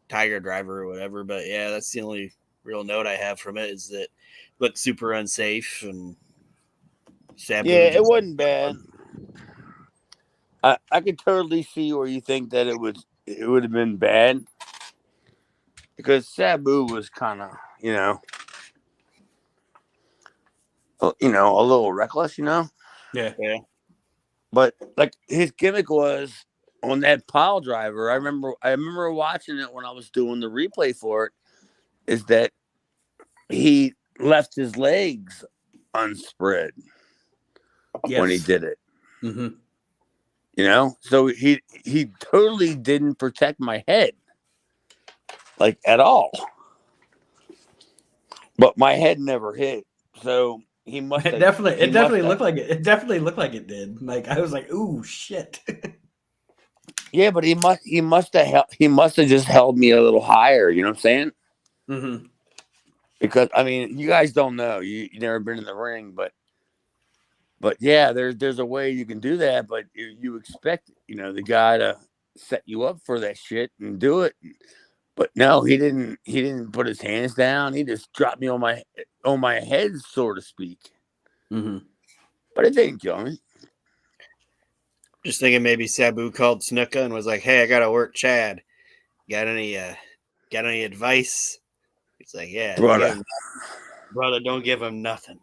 tiger driver or whatever. But yeah, that's the only real note I have from it is that it looked super unsafe and Sabu. Yeah, it wasn't bad. I could totally see where you think that it would have been bad because Sabu was kind of a little reckless, Yeah. But like his gimmick was on that pile driver. I remember watching it when I was doing the replay for it. Is that he left his legs unspread when he did it? Mm-hmm. So he totally didn't protect my head, like at all. But my head never hit, so he must have. It definitely looked like it. It definitely looked like it did. Like I was like, "Ooh, shit." Yeah, but he must have just held me a little higher. You know what I'm saying? Mm-hmm. Because I mean, you guys don't know. You never been in the ring, but yeah, there's a way you can do that. But you expect the guy to set you up for that shit and do it. But no, he didn't. He didn't put his hands down. He just dropped me on my head, so to speak. Mm-hmm. But it didn't kill me. Just thinking maybe Sabu called Snuka and was like, "Hey, I gotta work Chad. Got any advice?" He's like, "Yeah, brother, don't give him nothing.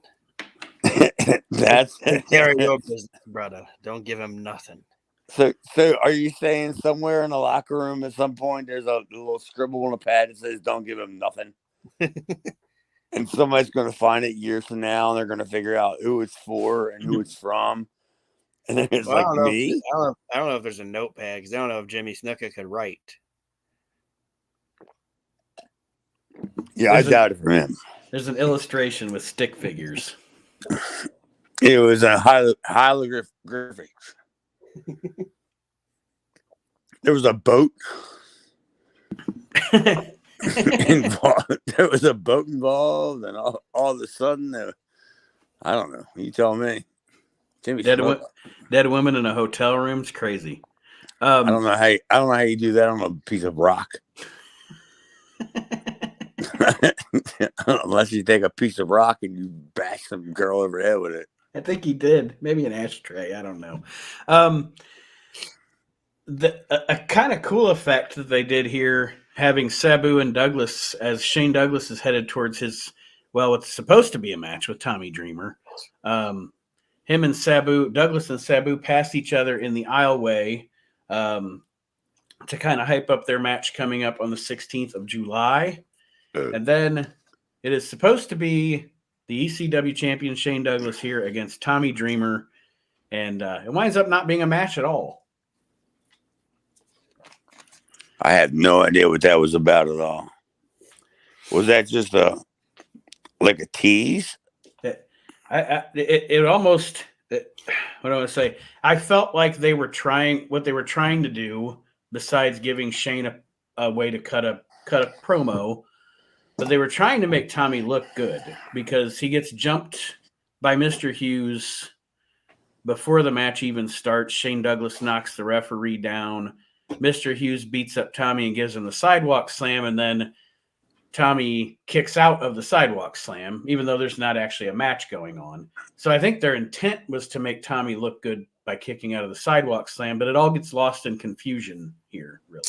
That's Take care of your business, brother. Don't give him nothing." So are you saying somewhere in the locker room at some point there's a little scribble on a pad that says "Don't give him nothing," and somebody's going to find it years from now and they're going to figure out who it's for and who it's from, and then it's Well, like me. I don't know if there's a notepad because I don't know if Jimmy Snuka could write. Yeah, I doubt it for him. There's an illustration with stick figures. It was a hieroglyphic. There was a boat involved. There was a boat involved, and all of a sudden, I don't know. You tell me. Jimmy dead women in a hotel room is crazy. I don't know how you do that on a piece of rock. Unless you take a piece of rock and you bash some girl over the head with it. I think he did. Maybe an ashtray. I don't know. A kind of cool effect that they did here, having Sabu and Douglas, as Shane Douglas is headed towards what's supposed to be a match with Tommy Dreamer. Him and Douglas and Sabu pass each other in the aisleway to kind of hype up their match coming up on the 16th of July. And then it is supposed to be the ECW champion Shane Douglas here against Tommy Dreamer, and it winds up not being a match at all. I had no idea what that was about at all. Was that just like a tease? It almost, what do I want to say? I felt like what they were trying to do, besides giving Shane a way to cut a promo, but they were trying to make Tommy look good because he gets jumped by Mr. Hughes before the match even starts. Shane Douglas knocks the referee down. Mr. Hughes beats up Tommy and gives him the sidewalk slam, and then Tommy kicks out of the sidewalk slam, even though there's not actually a match going on. So I think their intent was to make Tommy look good by kicking out of the sidewalk slam, but it all gets lost in confusion here, really.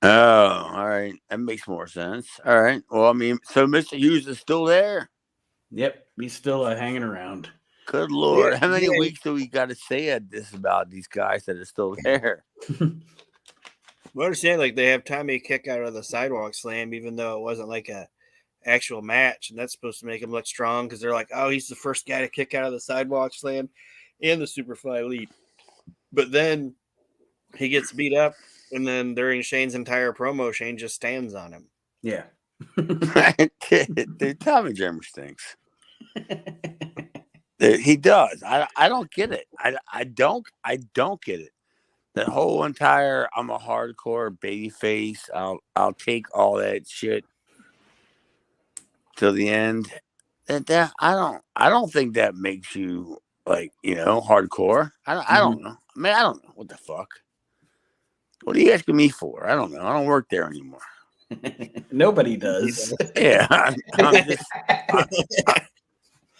Oh, all right. That makes more sense. All right. Well, I mean, so Mr. Hughes is still there? Yep, he's still hanging around. Good Lord. How many weeks do we got to say this about these guys that are still there? I understand, like, they have Tommy kick out of the sidewalk slam, even though it wasn't like a actual match, and that's supposed to make him look strong because they're like, oh, he's the first guy to kick out of the sidewalk slam and the Superfly Elite. But then he gets beat up, and then during Shane's entire promo, Shane just stands on him. Yeah. Dude, Tommy Dreamer stinks. He does. I don't get it. I don't get it. That whole entire I'm a hardcore baby face. I'll take all that shit till the end. That I don't think that makes you like, hardcore. I don't know. I mean, I don't know what the fuck. What are you asking me for? I don't know. I don't work there anymore. Nobody does. Yeah,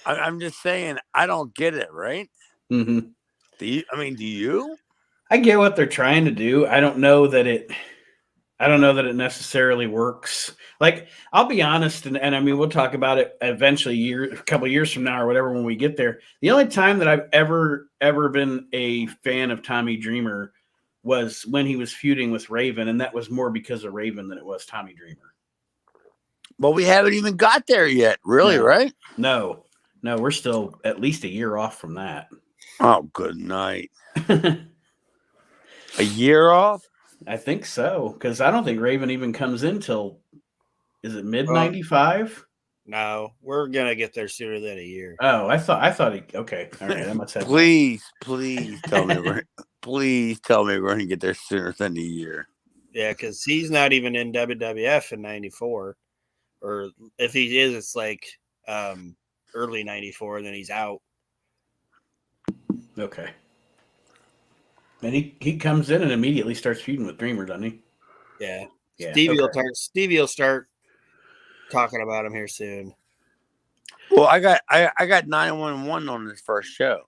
I'm just saying I don't get it, right? Mm-hmm. Do you? I get what they're trying to do. I don't know that it necessarily works. Like, I'll be honest, and I mean, we'll talk about it eventually, a couple of years from now or whatever when we get there. The only time that I've ever been a fan of Tommy Dreamer was when he was feuding with Raven, and that was more because of Raven than it was Tommy Dreamer. Well, we haven't even got there yet, really, right? No, we're still at least a year off from that. Oh, good night. A year off? I think so, because I don't think Raven even comes in till, is it mid 95? No, we're gonna get there sooner than a year. Oh, I thought he. Okay, all right. I must have. Please tell me please tell me we're gonna get there sooner than a year. Yeah, because he's not even in WWF in '94, or if he is, it's like early '94. Then he's out. Okay. And he comes in and immediately starts feuding with Dreamer, doesn't he? Yeah. Stevie will start talking about him here soon. Well, I got 911 on this first show.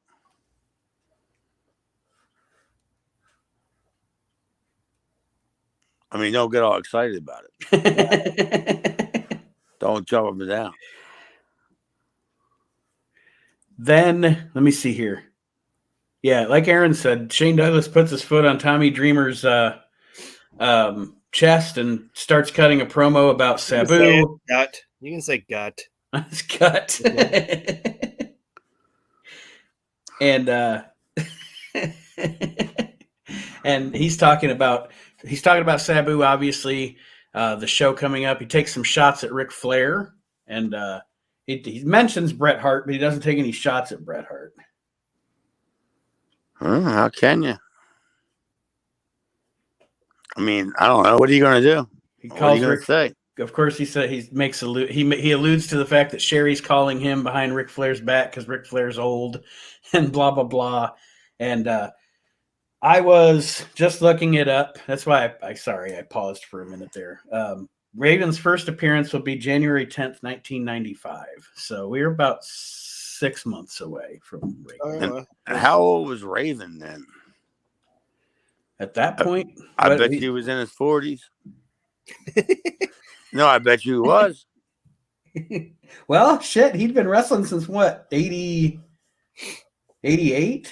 I mean, don't get all excited about it. Don't jump up and down. Then let me see here. Yeah, like Aaron said, Shane Douglas puts his foot on Tommy Dreamer's chest and starts cutting a promo about Sabu. Gut. You can say gut. His gut. And and he's talking about Sabu, obviously, the show coming up. He takes some shots at Ric Flair, and he mentions Bret Hart, but he doesn't take any shots at Bret Hart. How can you? I mean, I don't know. What are you going to do? What are you going to say? Of course, he said he alludes to the fact that Sherry's calling him behind Ric Flair's back because Ric Flair's old, and blah blah blah. And I was just looking it up. That's why I paused for a minute there. Raven's first appearance will be January 10th, 1995. So we're about 6 months away from Raven. How old was Raven then? At that point, I bet he was in his 40s. No, I bet you he was. Well, shit, he'd been wrestling since what, 88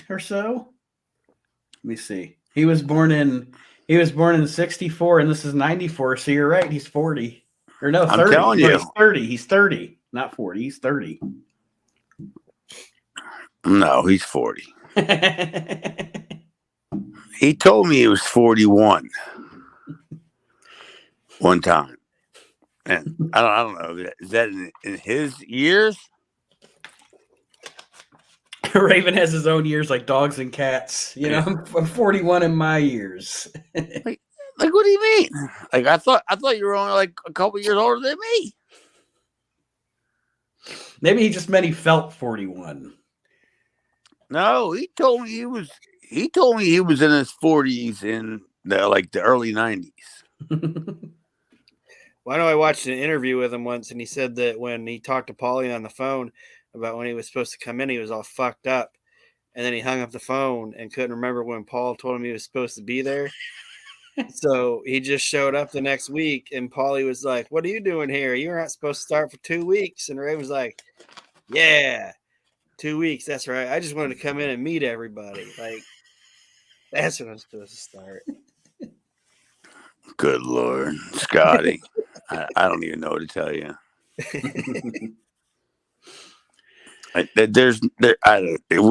or so? Let me see. He was born in 64, and this is 94, so you're right, he's 40. Or no, 30. I'm telling you. He's 30. He's 30, not 40. He's 30. No, he's 40. He told me he was 41 one time. And I don't know. Is that in his years? Raven has his own years like dogs and cats. You know, I'm 41 in my years. like what do you mean? Like I thought you were only like a couple years older than me. Maybe he just meant he felt 41. No, he told me he was in his 40s in the early 90s. Well, I know I watched an interview with him once, and he said that when he talked to Paulie on the phone about when he was supposed to come in, he was all fucked up. And then he hung up the phone and couldn't remember when Paul told him he was supposed to be there. So he just showed up the next week, and Paulie was like, "What are you doing here? You're not supposed to start for 2 weeks." And Ray was like, "Yeah, 2 weeks. That's right. I just wanted to come in and meet everybody. Like, that's when I'm supposed to start." Good Lord, Scotty. I don't even know what to tell you. We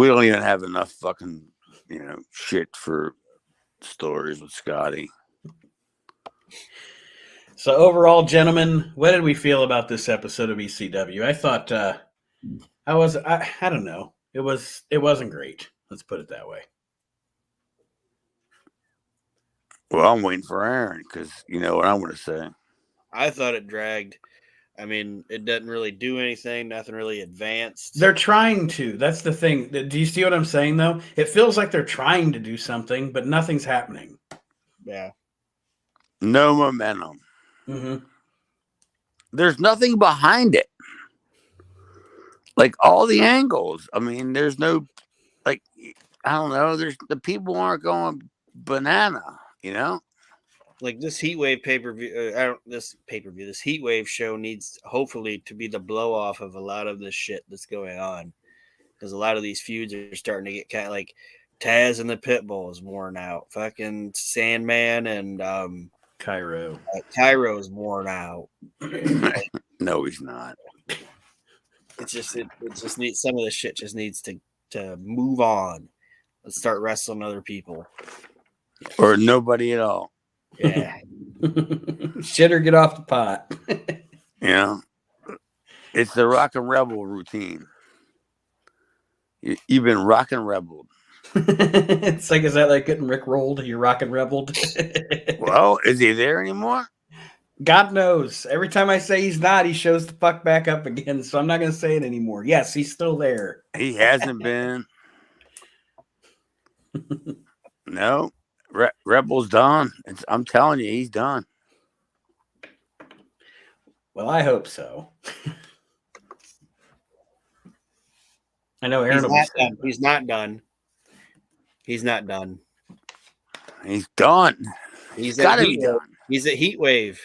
don't even have enough fucking shit for stories with Scotty. So overall, gentlemen, what did we feel about this episode of ECW? I thought I don't know. It wasn't great. Let's put it that way. Well, I'm waiting for Aaron because you know what I'm going to say. I thought it dragged. I mean, it doesn't really do anything. Nothing really advanced. They're trying to. That's the thing. Do you see what I'm saying, though? It feels like they're trying to do something, but nothing's happening. Yeah. No momentum. Mm-hmm. There's nothing behind it. Like all the angles. I mean, there's no, like, I don't know. The people aren't going banana, you know? Like this Heatwave pay-per-view, this Heatwave show needs hopefully to be the blow off of a lot of this shit that's going on, because a lot of these feuds are starting to get kind of like Taz and the Pitbull is worn out, fucking Sandman and Cairo Cairo's worn out. No, he's not. It just needs, some of this shit just needs to move on. Let's start wrestling other people or nobody at all. Yeah. Shit or get off the pot. You know, it's the rock and rebel routine. You've been rock and rebelled. It's like, is that like getting Rick rolled? You're rock and rebelled. Well, is he there anymore? God knows. Every time I say he's not, he shows the fuck back up again. So I'm not going to say it anymore. Yes, he's still there. He hasn't been. No. Rebel's done. I'm telling you, he's done. Well, I hope so. I know Aaron. He's not done. He's not done. He's done. He's got to be done. He's at Heatwave.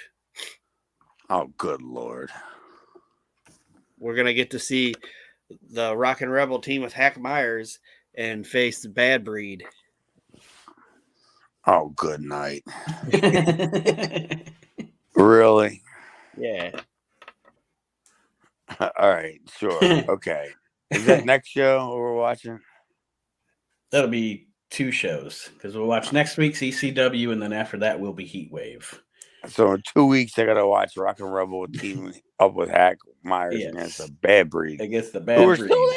Oh, good Lord. We're going to get to see the Rock and Rebel team with Hack Myers and face Bad Breed. Oh, good night. Really? Yeah. All right, sure. Okay. Is that next show we're watching? That'll be 2 shows because we'll watch next week's ECW and then after that will be Heatwave. So in 2 weeks, I got to watch Rock and Rebel team up with Hack Myers against the Bad Breed. Against the Bad Breed. Who are still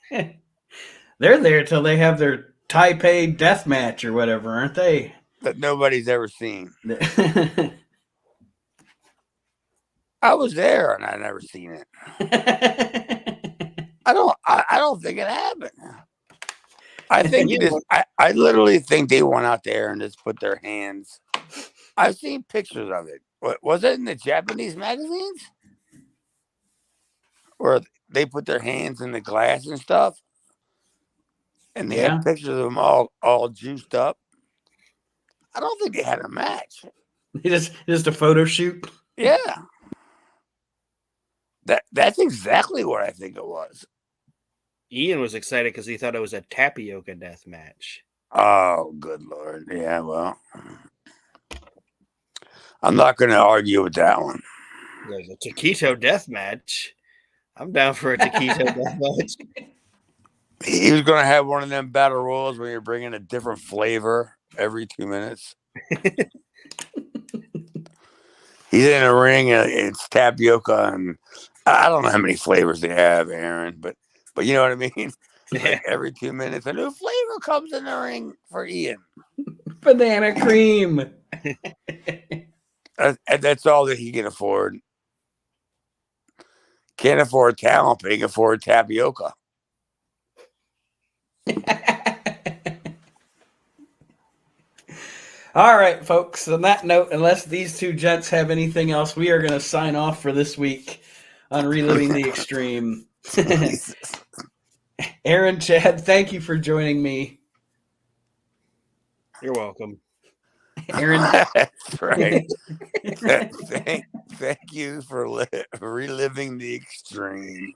there. They're there till they have their Taipei death match or whatever, aren't they? That nobody's ever seen. I was there and I never seen it. I don't think it happened. I think I literally think they went out there and just put their hands. I've seen pictures of it. Was it in the Japanese magazines? Where they put their hands in the glass and stuff? And they had pictures of them all juiced up. I don't think they had a match. Just a photo shoot? Yeah. That's exactly what I think it was. Ian was excited because he thought it was a tapioca death match. Oh, good Lord. Yeah, well. I'm not going to argue with that one. There's a taquito death match. I'm down for a taquito death match. He was going to have one of them battle royals where you're bringing a different flavor every 2 minutes. He's in a ring and it's tapioca, and I don't know how many flavors they have, Aaron, but you know what I mean? Like every 2 minutes, a new flavor comes in the ring for Ian. Banana cream. That's all that he can afford. Can't afford talent, but he can afford tapioca. All right, folks. On that note, unless these 2 gents have anything else, we are going to sign off for this week on Reliving the Extreme. Aaron, Chad, thank you for joining me. You're welcome. Aaron. That's right. Thank you for reliving the extreme.